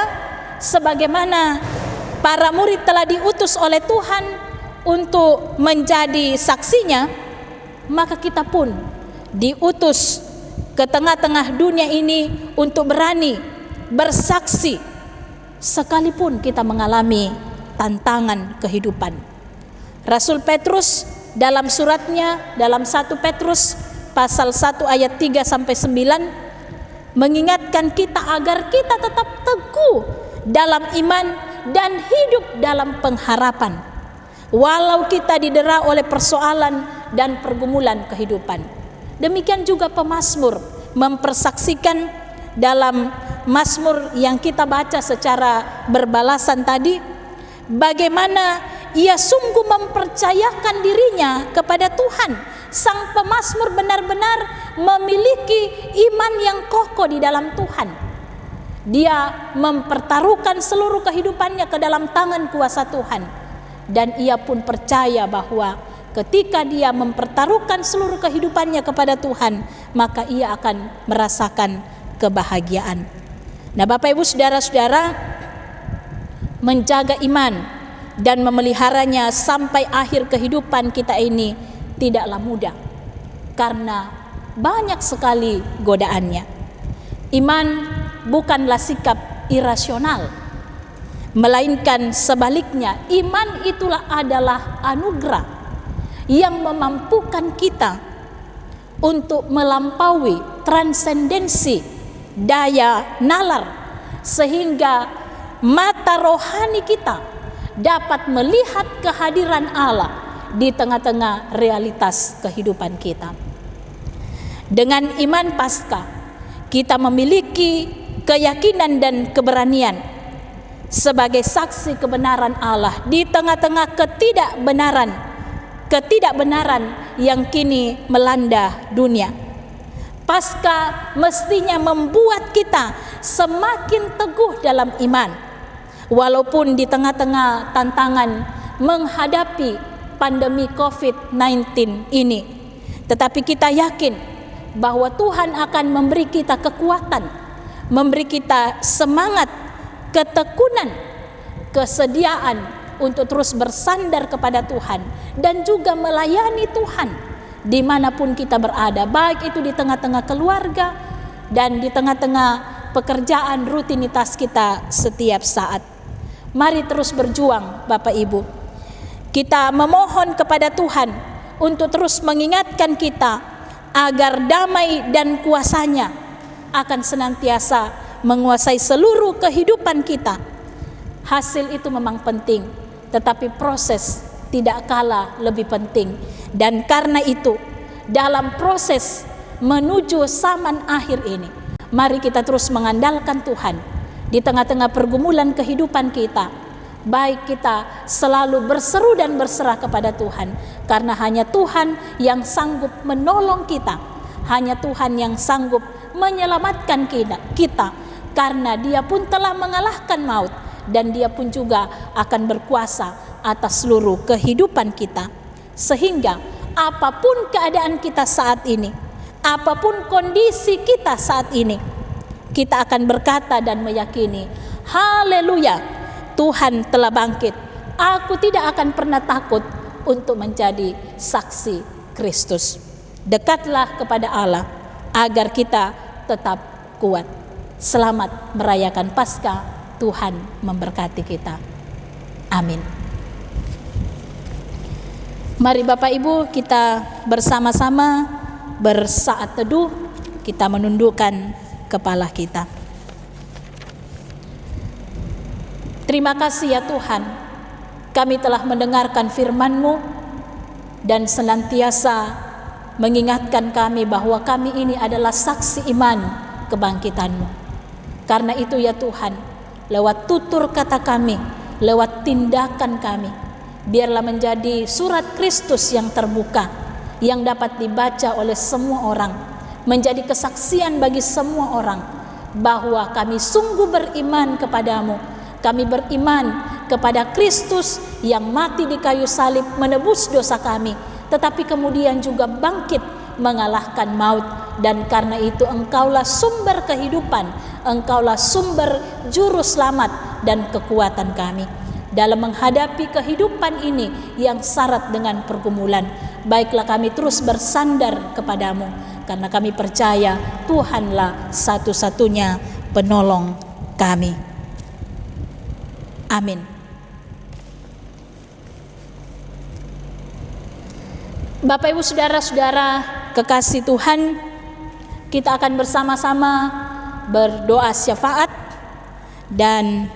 sebagaimana para murid telah diutus oleh Tuhan untuk menjadi saksinya, maka kita pun diutus ke tengah-tengah dunia ini untuk berani bersaksi sekalipun kita mengalami tantangan kehidupan. Rasul Petrus dalam suratnya, dalam 1 Petrus pasal 1 ayat 3 sampai 9 mengingatkan kita agar kita tetap teguh dalam iman dan hidup dalam pengharapan walau kita didera oleh persoalan dan pergumulan kehidupan. Demikian juga pemazmur mempersaksikan dalam mazmur yang kita baca secara berbalasan tadi, bagaimana ia sungguh mempercayakan dirinya kepada Tuhan. Sang pemazmur benar-benar memiliki iman yang kokoh di dalam Tuhan. Dia mempertaruhkan seluruh kehidupannya ke dalam tangan kuasa Tuhan. Dan ia pun percaya bahwa ketika dia mempertaruhkan seluruh kehidupannya kepada Tuhan, maka ia akan merasakan kebahagiaan. Nah, Bapak Ibu saudara-saudara, menjaga iman dan memeliharanya sampai akhir kehidupan kita ini tidaklah mudah, karena banyak sekali godaannya. Iman bukanlah sikap irasional, melainkan sebaliknya, iman itulah adalah anugerah yang memampukan kita untuk melampaui transendensi daya nalar, sehingga mata rohani kita dapat melihat kehadiran Allah di tengah-tengah realitas kehidupan kita. Dengan iman Paskah, kita memiliki keyakinan dan keberanian sebagai saksi kebenaran Allah di tengah-tengah ketidakbenaran yang kini melanda dunia. Paskah mestinya membuat kita semakin teguh dalam iman, walaupun di tengah-tengah tantangan menghadapi pandemi COVID-19 ini. Tetapi kita yakin bahwa Tuhan akan memberi kita kekuatan, memberi kita semangat, ketekunan, kesediaan untuk terus bersandar kepada Tuhan dan juga melayani Tuhan dimanapun kita berada, baik itu di tengah-tengah keluarga dan di tengah-tengah pekerjaan rutinitas kita setiap saat. Mari terus berjuang, Bapak Ibu. Kita memohon kepada Tuhan untuk terus mengingatkan kita agar damai dan kuasa-Nya akan senantiasa menguasai seluruh kehidupan kita. Hasil itu memang penting, tetapi proses tidak kalah lebih penting. Dan karena itu, dalam proses menuju zaman akhir ini, mari kita terus mengandalkan Tuhan di tengah-tengah pergumulan kehidupan kita. Baik kita selalu berseru dan berserah kepada Tuhan, karena hanya Tuhan yang sanggup menolong kita, hanya Tuhan yang sanggup menyelamatkan kita, karena Dia pun telah mengalahkan maut dan Dia pun juga akan berkuasa atas seluruh kehidupan kita. Sehingga apapun keadaan kita saat ini, apapun kondisi kita saat ini, kita akan berkata dan meyakini, haleluya, Tuhan telah bangkit. Aku tidak akan pernah takut untuk menjadi saksi Kristus. Dekatlah kepada Allah agar kita tetap kuat. Selamat merayakan Paskah. Tuhan memberkati kita. Amin. Mari Bapak Ibu, kita bersama-sama bersaat teduh, kita menundukkan kepala kita. Terima kasih ya Tuhan, kami telah mendengarkan firman-Mu dan senantiasa mengingatkan kami bahwa kami ini adalah saksi iman kebangkitan-Mu. Karena itu ya Tuhan, lewat tutur kata kami, lewat tindakan kami, biarlah menjadi surat Kristus yang terbuka, yang dapat dibaca oleh semua orang, menjadi kesaksian bagi semua orang bahwa kami sungguh beriman kepadamu. Kami beriman kepada Kristus yang mati di kayu salib menebus dosa kami, tetapi kemudian juga bangkit mengalahkan maut. Dan karena itu Engkaulah sumber kehidupan, Engkaulah sumber juru selamat dan kekuatan kami dalam menghadapi kehidupan ini yang syarat dengan pergumulan. Baiklah kami terus bersandar kepadamu, karena kami percaya Tuhanlah satu-satunya penolong kami. Amin. Bapak Ibu Saudara-saudara kekasih Tuhan, kita akan bersama-sama berdoa syafaat, dan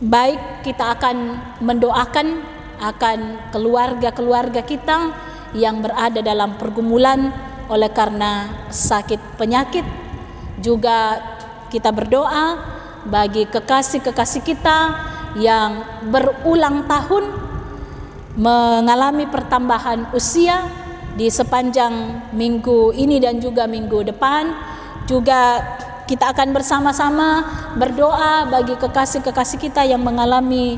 baik kita akan mendoakan akan keluarga-keluarga kita yang berada dalam pergumulan oleh karena sakit penyakit. Juga kita berdoa bagi kekasih-kekasih kita yang berulang tahun mengalami pertambahan usia di sepanjang minggu ini dan juga minggu depan. Juga kita akan bersama-sama berdoa bagi kekasih-kekasih kita yang mengalami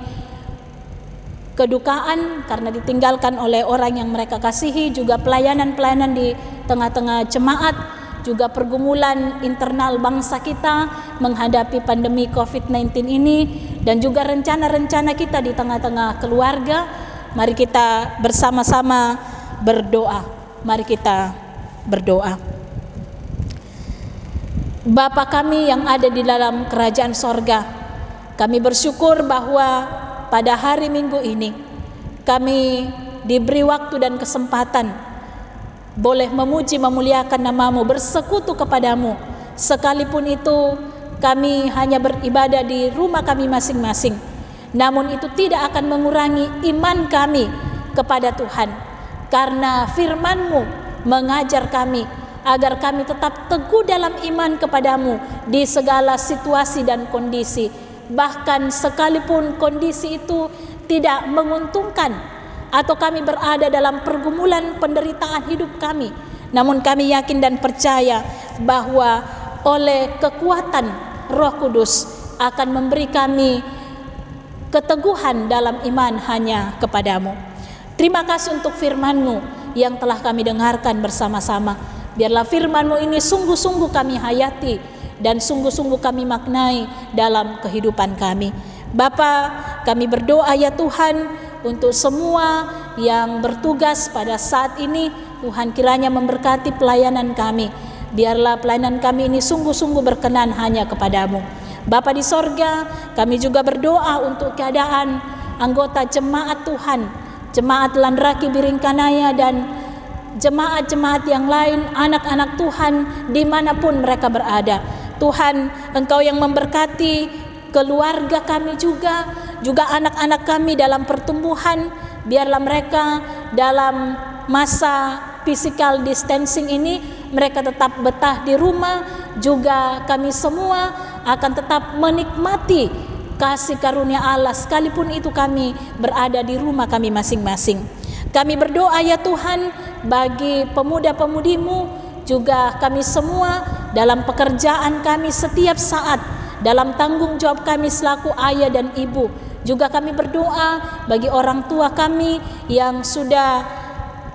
kedukaan karena ditinggalkan oleh orang yang mereka kasihi, juga pelayanan-pelayanan di tengah-tengah jemaat, juga pergumulan internal bangsa kita menghadapi pandemi COVID-19 ini, dan juga rencana-rencana kita di tengah-tengah keluarga. Mari kita bersama-sama berdoa. Mari kita berdoa. Bapa kami yang ada di dalam kerajaan sorga, kami bersyukur bahwa pada hari Minggu ini kami diberi waktu dan kesempatan boleh memuji memuliakan nama-Mu, bersekutu kepadamu. Sekalipun itu kami hanya beribadah di rumah kami masing-masing, namun itu tidak akan mengurangi iman kami kepada Tuhan, karena firman-Mu mengajar kami agar kami tetap teguh dalam iman kepadamu di segala situasi dan kondisi. Bahkan sekalipun kondisi itu tidak menguntungkan atau kami berada dalam pergumulan penderitaan hidup kami, namun kami yakin dan percaya bahwa oleh kekuatan Roh Kudus akan memberi kami keteguhan dalam iman hanya kepadamu. Terima kasih untuk firman-Mu yang telah kami dengarkan bersama-sama. Biarlah firman-Mu ini sungguh-sungguh kami hayati dan sungguh-sungguh kami maknai dalam kehidupan kami. Bapa, kami berdoa ya Tuhan untuk semua yang bertugas pada saat ini. Tuhan kiranya memberkati pelayanan kami. Biarlah pelayanan kami ini sungguh-sungguh berkenan hanya kepadamu. Bapa di sorga, kami juga berdoa untuk keadaan anggota jemaat Tuhan, jemaat Landraki Biringkanaya dan jemaat-jemaat yang lain, anak-anak Tuhan dimanapun mereka berada. Tuhan, Engkau yang memberkati keluarga kami juga anak-anak kami dalam pertumbuhan. Biarlah mereka dalam masa physical distancing ini mereka tetap betah di rumah. Juga kami semua akan tetap menikmati kasih karunia Allah sekalipun itu kami berada di rumah kami masing-masing. Kami berdoa ya Tuhan bagi pemuda-pemudimu, juga kami semua dalam pekerjaan kami setiap saat, dalam tanggung jawab kami selaku ayah dan ibu. Juga kami berdoa bagi orang tua kami yang sudah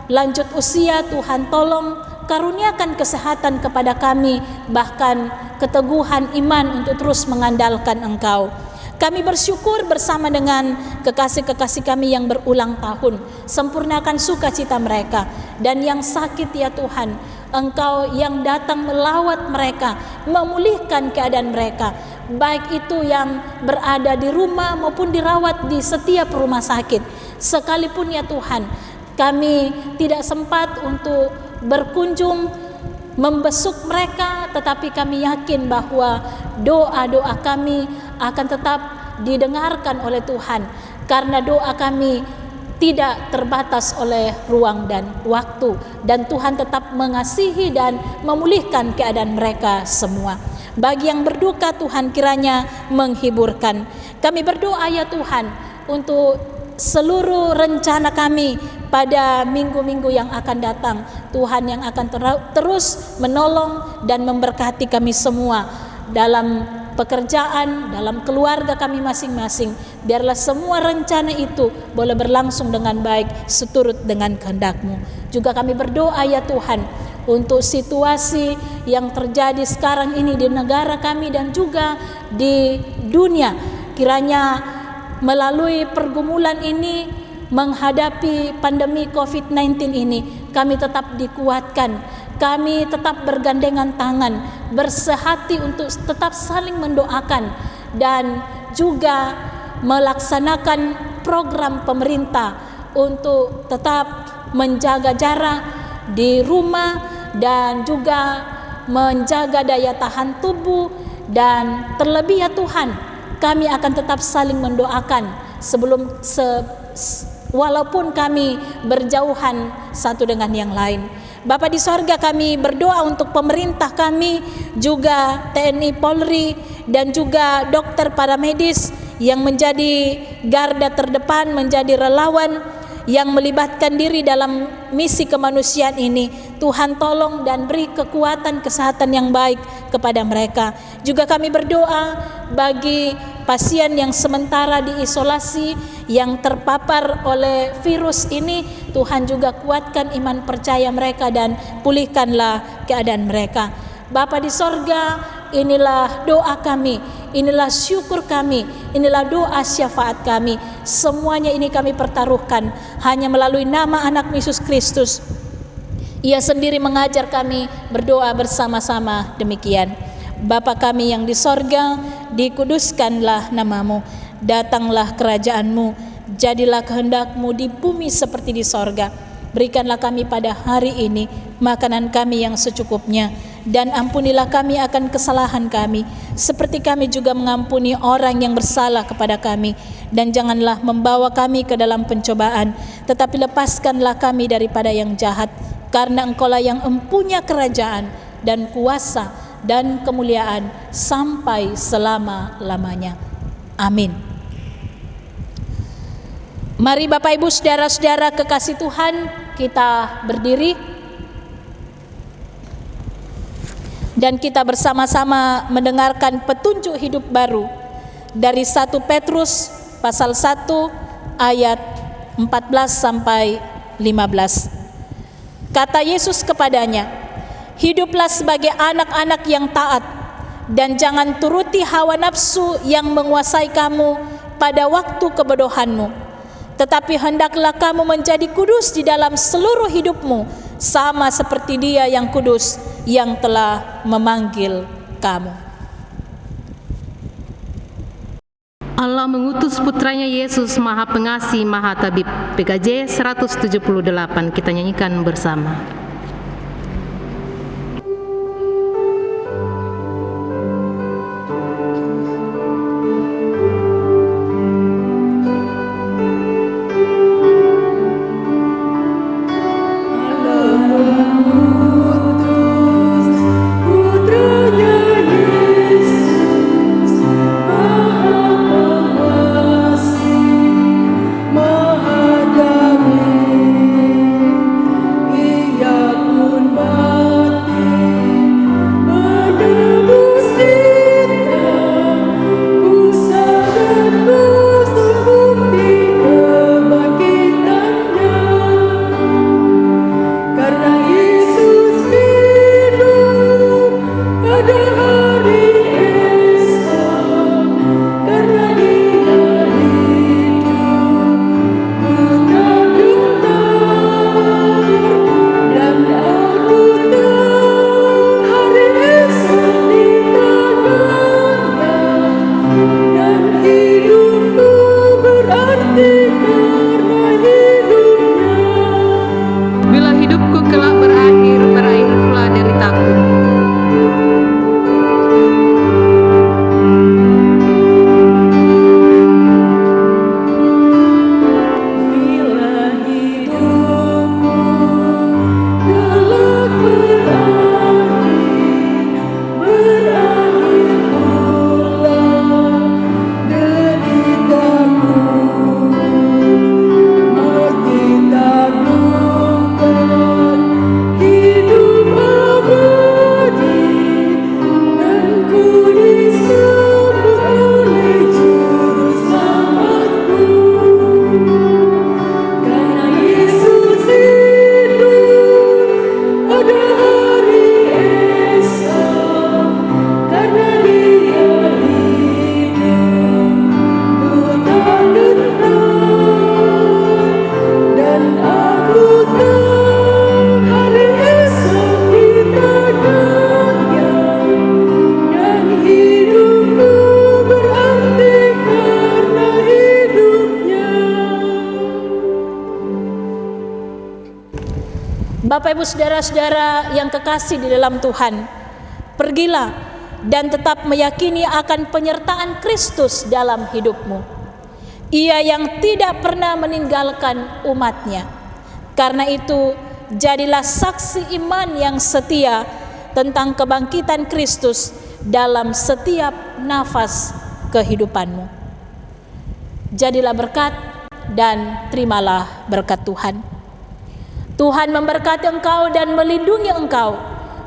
lanjut usia. Tuhan tolong karuniakan kesehatan kepada kami, bahkan keteguhan iman untuk terus mengandalkan Engkau. Kami bersyukur bersama dengan kekasih-kekasih kami yang berulang tahun. Sempurnakan sukacita mereka. Dan yang sakit ya Tuhan, Engkau yang datang melawat mereka, memulihkan keadaan mereka, baik itu yang berada di rumah maupun dirawat di setiap rumah sakit. Sekalipun ya Tuhan, kami tidak sempat untuk berkunjung membesuk mereka, tetapi kami yakin bahwa doa-doa kami akan tetap didengarkan oleh Tuhan, karena doa kami tidak terbatas oleh ruang dan waktu, dan Tuhan tetap mengasihi dan memulihkan keadaan mereka semua. Bagi yang berduka, Tuhan kiranya menghiburkan. Kami berdoa ya Tuhan untuk seluruh rencana kami pada minggu-minggu yang akan datang. Tuhan yang akan terus menolong dan memberkati kami semua dalam pekerjaan, dalam keluarga kami masing-masing. Biarlah semua rencana itu boleh berlangsung dengan baik seturut dengan kehendak-Mu. Juga kami berdoa ya Tuhan untuk situasi yang terjadi sekarang ini di negara kami dan juga di dunia. Kiranya melalui pergumulan ini, menghadapi pandemi COVID-19 ini, kami tetap dikuatkan, kami tetap bergandengan tangan, bersehati untuk tetap saling mendoakan dan juga melaksanakan program pemerintah untuk tetap menjaga jarak di rumah dan juga menjaga daya tahan tubuh. Dan terlebih ya Tuhan, kami akan tetap saling mendoakan walaupun kami berjauhan satu dengan yang lain. Bapa di sorga, kami berdoa untuk pemerintah kami, juga TNI Polri dan juga dokter para medis yang menjadi garda terdepan, menjadi relawan yang melibatkan diri dalam misi kemanusiaan ini. Tuhan tolong dan beri kekuatan kesehatan yang baik kepada mereka. Juga kami berdoa bagi pasien yang sementara diisolasi, yang terpapar oleh virus ini. Tuhan juga kuatkan iman percaya mereka dan pulihkanlah keadaan mereka. Bapa di sorga, inilah doa kami, inilah syukur kami, inilah doa syafaat kami. Semuanya ini kami pertaruhkan hanya melalui nama anak Yesus Kristus. Ia sendiri mengajar kami berdoa bersama-sama demikian. Bapa kami yang di sorga, dikuduskanlah namamu, datanglah kerajaanmu, jadilah kehendak-Mu di bumi seperti di sorga. Berikanlah kami pada hari ini makanan kami yang secukupnya, dan ampunilah kami akan kesalahan kami, seperti kami juga mengampuni orang yang bersalah kepada kami. Dan janganlah membawa kami ke dalam pencobaan, tetapi lepaskanlah kami daripada yang jahat, karena Engkaulah yang empunya kerajaan dan kuasa dan kemuliaan sampai selama-lamanya. Amin. Mari Bapak Ibu saudara-saudara kekasih Tuhan, kita berdiri dan kita bersama-sama mendengarkan petunjuk hidup baru dari 1 Petrus pasal 1 ayat 14 sampai 15. Kata Yesus kepadanya, hiduplah sebagai anak-anak yang taat, dan jangan turuti hawa nafsu yang menguasai kamu pada waktu kebodohanmu. Tetapi hendaklah kamu menjadi kudus di dalam seluruh hidupmu, sama seperti Dia yang kudus yang telah memanggil kamu. Allah mengutus putranya Yesus Maha Pengasih, Maha Tabib. PKJ 178, kita nyanyikan bersama. Ia Bapak Ibu saudara-saudara yang kekasih di dalam Tuhan, pergilah dan tetap meyakini akan penyertaan Kristus dalam hidupmu. Ia yang tidak pernah meninggalkan umatnya. Karena itu, jadilah saksi iman yang setia tentang kebangkitan Kristus dalam setiap nafas kehidupanmu. Jadilah berkat dan terimalah berkat Tuhan. Tuhan memberkati engkau dan melindungi engkau.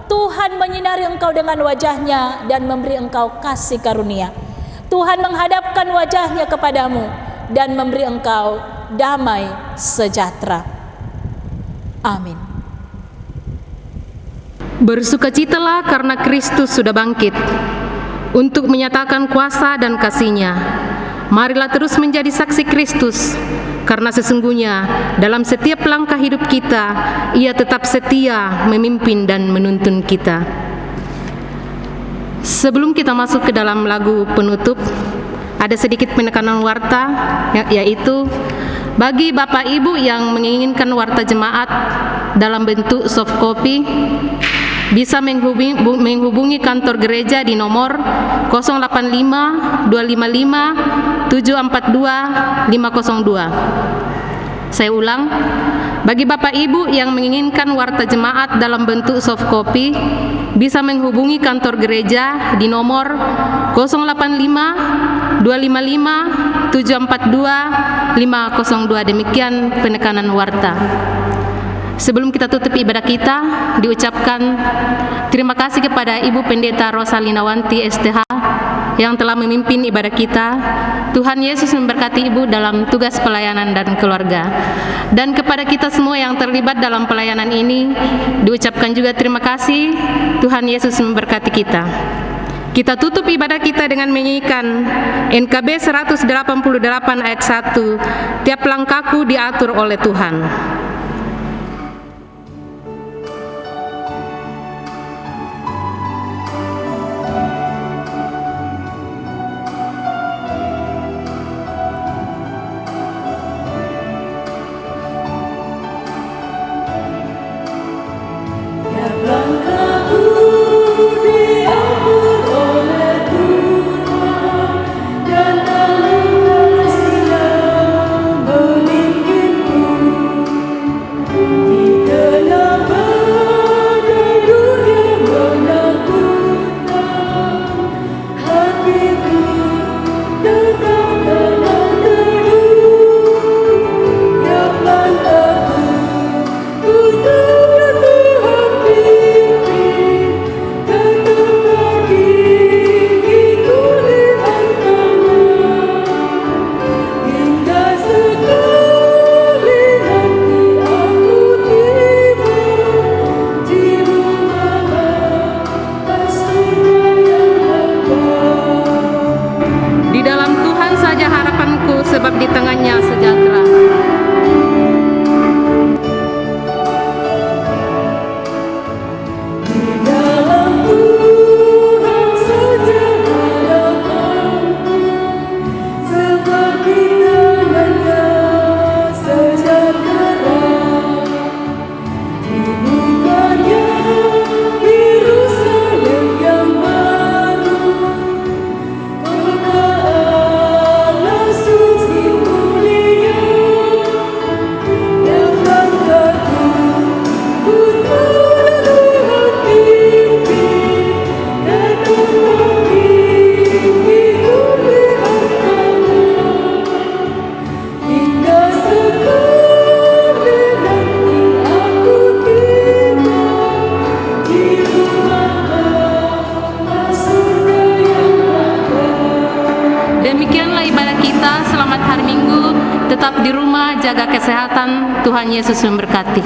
Tuhan menyinari engkau dengan wajahnya dan memberi engkau kasih karunia. Tuhan menghadapkan wajahnya kepadamu dan memberi engkau damai sejahtera. Amin. Bersukacitalah karena Kristus sudah bangkit untuk menyatakan kuasa dan kasih-Nya. Marilah terus menjadi saksi Kristus, karena sesungguhnya dalam setiap langkah hidup kita, Ia tetap setia memimpin dan menuntun kita. Sebelum kita masuk ke dalam lagu penutup, ada sedikit penekanan warta, yaitu bagi Bapak Ibu yang menginginkan warta jemaat dalam bentuk soft copy, bisa menghubungi kantor gereja di nomor 085 255 742 502. Saya ulang, bagi Bapak Ibu yang menginginkan warta jemaat dalam bentuk soft copy, bisa menghubungi kantor gereja di nomor 085 255 742 502. Demikian penekanan warta. Sebelum kita tutup ibadah kita, diucapkan terima kasih kepada Ibu Pendeta Rosalina Wanti STH yang telah memimpin ibadah kita. Tuhan Yesus memberkati Ibu dalam tugas pelayanan dan keluarga. Dan kepada kita semua yang terlibat dalam pelayanan ini, diucapkan juga terima kasih. Tuhan Yesus memberkati kita. Kita tutup ibadah kita dengan menyanyikan NKB 188 ayat 1, tiap langkahku diatur oleh Tuhan. Sebab di tangannya sejahtera. Demikianlah ibadah kita. Selamat hari Minggu. Tetap di rumah, jaga kesehatan. Tuhan Yesus memberkati.